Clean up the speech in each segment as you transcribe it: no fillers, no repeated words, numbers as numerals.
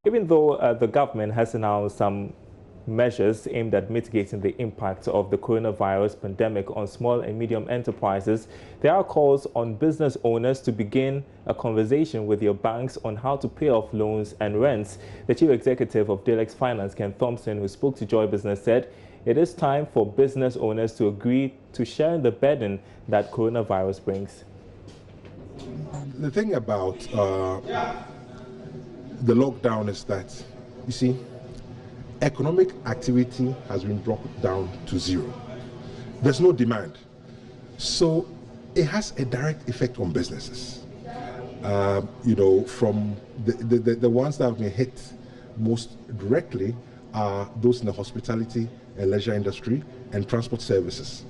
Even though the government has announced some measures aimed at mitigating the impact of the coronavirus pandemic on small and medium enterprises, there are calls on business owners to begin a conversation with your banks on how to pay off loans and rents. The chief executive of Delex Finance, Ken Thompson, who spoke to Joy Business, said it is time for business owners to agree to share the burden that coronavirus brings. The thing about the lockdown is that, you see, economic activity has been brought down to zero. There's no demand. So it has a direct effect on businesses. You know, from the ones that have been hit most directly are those in the hospitality and leisure industry and transport services.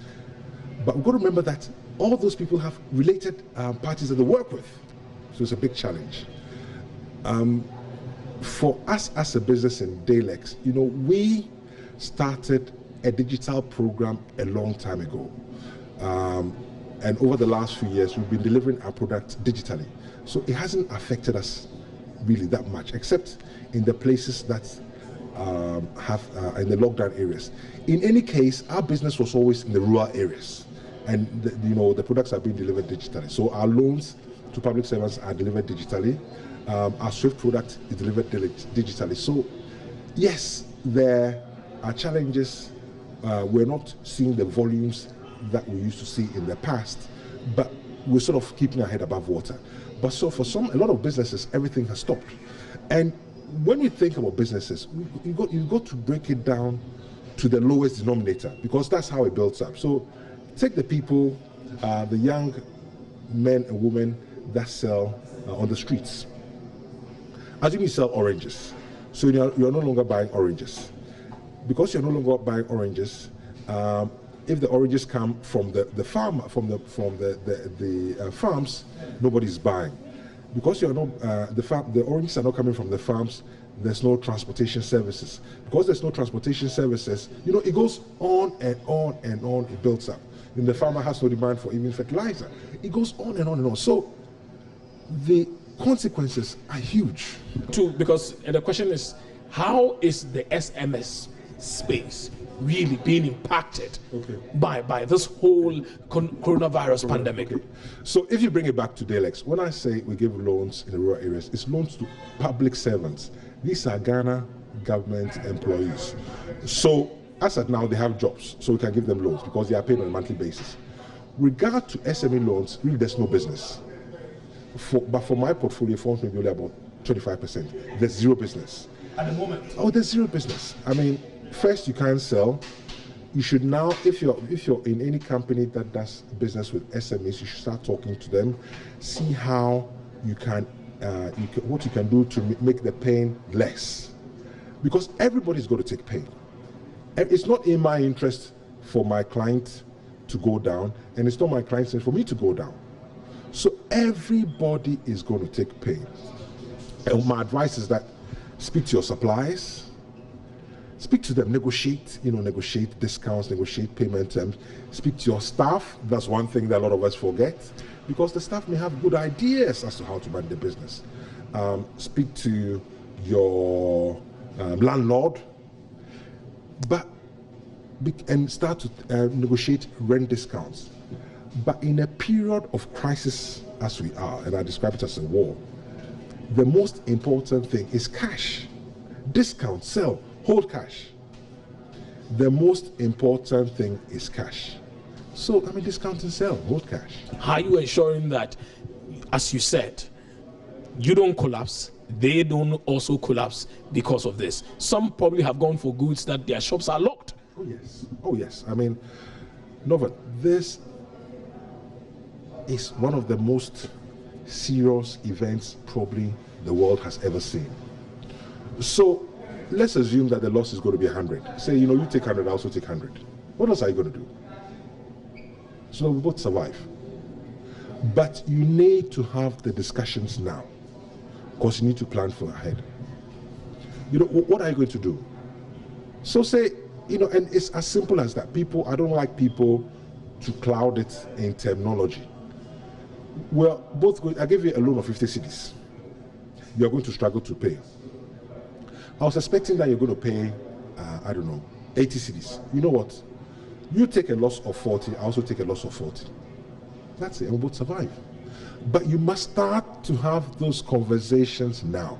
But we've got to remember that all those people have related parties that they work with. So it's a big challenge. For us as a business in Delex, you know, we started a digital program a long time ago. And over the last few years, we've been delivering our products digitally. So it hasn't affected us really that much, except in the places that have in the lockdown areas. In any case, our business was always in the rural areas. And you know, the products are being delivered digitally. So our loans to public servants are delivered digitally. Our Swift product is delivered digitally. So yes, there are challenges. We're not seeing the volumes that we used to see in the past, but we're sort of keeping our head above water. But so for a lot of businesses, everything has stopped. And when we think about businesses, you've got to break it down to the lowest denominator, because that's how it builds up. So take the people, the young men and women that sell on the streets. Assume you sell oranges, so you're no longer buying oranges. Because you're no longer buying oranges, if the oranges come from the farm, from the farms, nobody's buying. Because you're not the oranges are not coming from the farms, there's no transportation services. Because there's no transportation services, you know, it goes on and on and on. It builds up. And the farmer has no demand for even fertilizer. It goes on and on and on. So the consequences are huge. Because the question is, how is the SMS space really being impacted by this whole coronavirus pandemic? So if you bring it back to Delex, when I say we give loans in the rural areas, it's loans to public servants. These are Ghana government employees. So as at now, they have jobs, so we can give them loans because they are paid on a monthly basis. Regard to SME loans, really there's no business. But for my portfolio, forms maybe only about 25%. There's zero business. At the moment? Oh, there's zero business. I mean, first you can't sell. You should now, if you're in any company that does business with SMEs, you should start talking to them, see how you can, what you can do to make the pain less. Because everybody's going to take pain. It's not in my interest for my client to go down, and it's not my client's interest for me to go down. So everybody is going to take pain. And my advice is that speak to your suppliers, speak to them, negotiate discounts, negotiate payment terms, speak to your staff. That's one thing that a lot of us forget, because the staff may have good ideas as to how to run the business. Speak to your landlord, and start to negotiate rent discounts. But in a period of crisis as we are, and I describe it as a war, the most important thing is cash. Discount, sell, hold cash. The most important thing is cash. So, I mean, discount and sell, hold cash. How are you ensuring that, as you said, you don't collapse, they don't also collapse because of this? Some probably have gone for goods that their shops are locked. Oh, yes. Oh, yes. I mean, Nova, this is one of the most serious events probably the world has ever seen. So let's assume that the loss is going to be 100. Say, you know, you take 100, I also take 100. What else are you going to do? So we both survive. But you need to have the discussions now, because you need to plan for ahead. You know, what are you going to do? So say, you know, and it's as simple as that. I don't like people to cloud it in terminology. Well, I give you a loan of 50 cedis. You're going to struggle to pay. I was expecting that you're going to pay, I don't know, 80 cedis. You know what? You take a loss of 40, I also take a loss of 40. That's it, and we both survive. But you must start to have those conversations now.